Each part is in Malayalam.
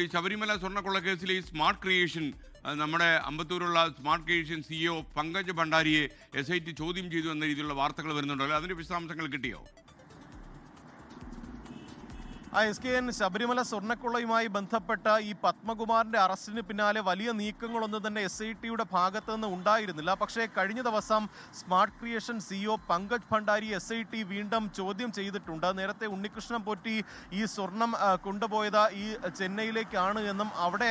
ഈ ശബരിമല സ്വർണ്ണക്കൊള്ള കേസിലെ ഈ സ്മാർട്ട് ക്രിയേഷൻ നമ്മുടെ അമ്പത്തൂരുള്ള സ്മാർട്ട് ക്രിയേഷൻ CEO പങ്കജ് ഭണ്ഡാരിയെ SIT ചോദ്യം ചെയ്തു എന്ന രീതിയിലുള്ള വാർത്തകൾ വരുന്നുണ്ടല്ലോ, അതിന്റെ വിശദാംശങ്ങൾ കിട്ടിയോ? SKN ശബരിമല സ്വർണ്ണക്കൊള്ളയുമായി ബന്ധപ്പെട്ട ഈ പത്മകുമാറിന്റെ അറസ്റ്റിന് പിന്നാലെ വലിയ നീക്കങ്ങളൊന്നും തന്നെ SITയുടെ ഭാഗത്തു നിന്ന് ഉണ്ടായിരുന്നില്ല. പക്ഷേ കഴിഞ്ഞ ദിവസം smart creation CEO Pankaj Bhandari SIT വീണ്ടും ചോദ്യം ചെയ്തിട്ടുണ്ട്. നേരത്തെ ഉണ്ണികൃഷ്ണൻ പോറ്റി ഈ സ്വർണം കൊണ്ടുപോയത് ഈ ചെന്നൈയിലേക്കാണ് എന്നും അവിടെ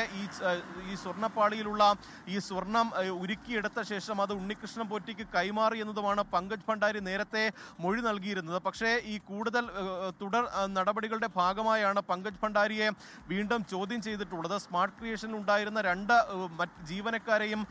ഈ സ്വർണ്ണപ്പാളിയിലുള്ള ഈ സ്വർണം ഉരുക്കിയെടുത്ത ശേഷം അത് ഉണ്ണികൃഷ്ണൻ പോറ്റിക്ക് കൈമാറി എന്നതുമാണ് പങ്കജ് ഭണ്ഡാരി നേരത്തെ മൊഴി നൽകിയിരുന്നത്. പക്ഷേ ഈ കൂടുതൽ തുടർ നടപടികളുടെ ഭാഗമായാണ് പങ്കജ് ഭണ്ഡാരിയെ വീണ്ടും ചോദ്യം ചെയ്തിട്ടുള്ളത്. സ്മാർട്ട് ക്രിയേഷനിൽ ഉണ്ടായിരുന്ന 2 ജീവനക്കാരെയും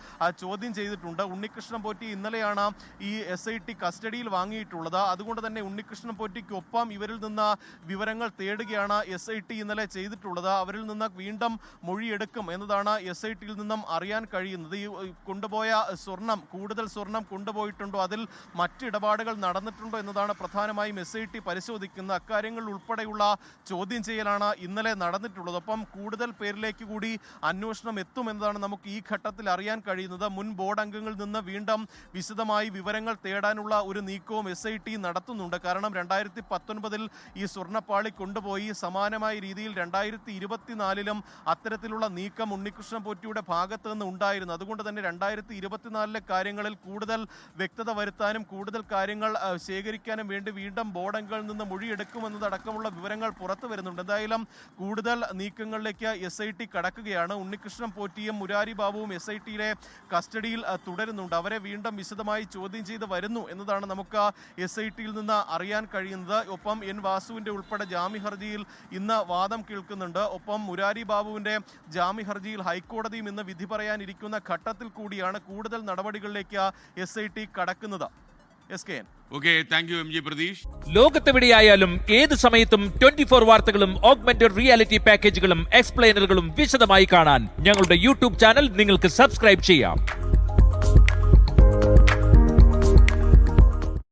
ചോദ്യം ചെയ്തിട്ടുണ്ട്. ഉണ്ണികൃഷ്ണൻ പോറ്റി ഇന്നലെയാണ് ഈ SIT കസ്റ്റഡിയിൽ വാങ്ങിയിട്ടുള്ളത്. അതുകൊണ്ട് തന്നെ ഉണ്ണികൃഷ്ണൻ പോറ്റിക്കൊപ്പം ഇവരിൽ നിന്ന് വിവരങ്ങൾ തേടുകയാണ് SIT ഇന്നലെ ചെയ്തിട്ടുള്ളത്. അവരിൽ നിന്ന് വീണ്ടും മൊഴിയെടുക്കും എന്നതാണ് SITയിൽ നിന്നും അറിയാൻ കഴിയുന്നത്. ഈ കൊണ്ടുപോയ സ്വർണം, കൂടുതൽ സ്വർണം കൊണ്ടുപോയിട്ടുണ്ടോ, അതിൽ മറ്റിടപാടുകൾ നടന്നിട്ടുണ്ടോ എന്നതാണ് പ്രധാനമായും SIT പരിശോധിക്കുന്നത്. അക്കാര്യങ്ങൾ ഉൾപ്പെടെയുള്ള ചോദ്യം ചെയ്യലാണ് ഇന്നലെ നടന്നിട്ടുള്ളത്. ഒപ്പം കൂടുതൽ പേരിലേക്ക് കൂടി അന്വേഷണം എത്തുമെന്നതാണ് നമുക്ക് ഈ ഘട്ടത്തിൽ അറിയാൻ കഴിയുന്നത്. മുൻ ബോർഡ് അംഗങ്ങളിൽ നിന്ന് വീണ്ടും വിശദമായി വിവരങ്ങൾ തേടാനുള്ള ഒരു നീക്കവും SIT നടത്തുന്നുണ്ട്. കാരണം 2019 ഈ സ്വർണ്ണപ്പാളി കൊണ്ടുപോയി സമാനമായ രീതിയിൽ 2024 അത്തരത്തിലുള്ള നീക്കം ഉണ്ണികൃഷ്ണൻ പോറ്റിയുടെ ഭാഗത്ത് നിന്ന് ഉണ്ടായിരുന്നു. അതുകൊണ്ട് തന്നെ 2024 കാര്യങ്ങളിൽ കൂടുതൽ വ്യക്തത വരുത്താനും കൂടുതൽ കാര്യങ്ങൾ ശേഖരിക്കാനും വേണ്ടി വീണ്ടും ബോർഡ് അംഗങ്ങളിൽ നിന്ന് മൊഴിയെടുക്കുമെന്നതടക്കമുള്ള വിവരങ്ങൾ പുറത്തു വരുന്നുണ്ട്. എന്തായാലും കൂടുതൽ നീക്കങ്ങളിലേക്ക് SIT കടക്കുകയാണ്. ഉണ്ണികൃഷ്ണൻ പോറ്റിയും മുരാരി ബാബുവും SITയിലെ കസ്റ്റഡിയിൽ തുടരുന്നുണ്ട്. അവരെ വീണ്ടും വിശദമായി ചോദ്യം ചെയ്ത് വരുന്നു എന്നതാണ് നമുക്ക് SITയിൽ നിന്ന് അറിയാൻ കഴിയുന്നത്. ഒപ്പം N വാസുവിന്റെ ഉൾപ്പെടെ ജാമ്യ ഹർജിയിൽ ഇന്ന് വാദം കേൾക്കുന്നുണ്ട്. ഒപ്പം മുരാരി ബാബുവിന്റെ ജാമ്യ ഹർജിയിൽ ഹൈക്കോടതിയും ഇന്ന് വിധി പറയാനിരിക്കുന്ന ഘട്ടത്തിൽ കൂടിയാണ് കൂടുതൽ നടപടികളിലേക്ക് SIT കടക്കുന്നത്. ലോകത്തെവിടെയായാലും ഏത് സമയത്തും 24 വാർത്തകളും ഓഗ്മെന്റഡ് റിയാലിറ്റി പാക്കേജുകളും എക്സ്പ്ലെയിനറുകളും വിശദമായി കാണാൻ ഞങ്ങളുടെ YouTube ചാനൽ നിങ്ങൾക്ക് സബ്സ്ക്രൈബ് ചെയ്യാം.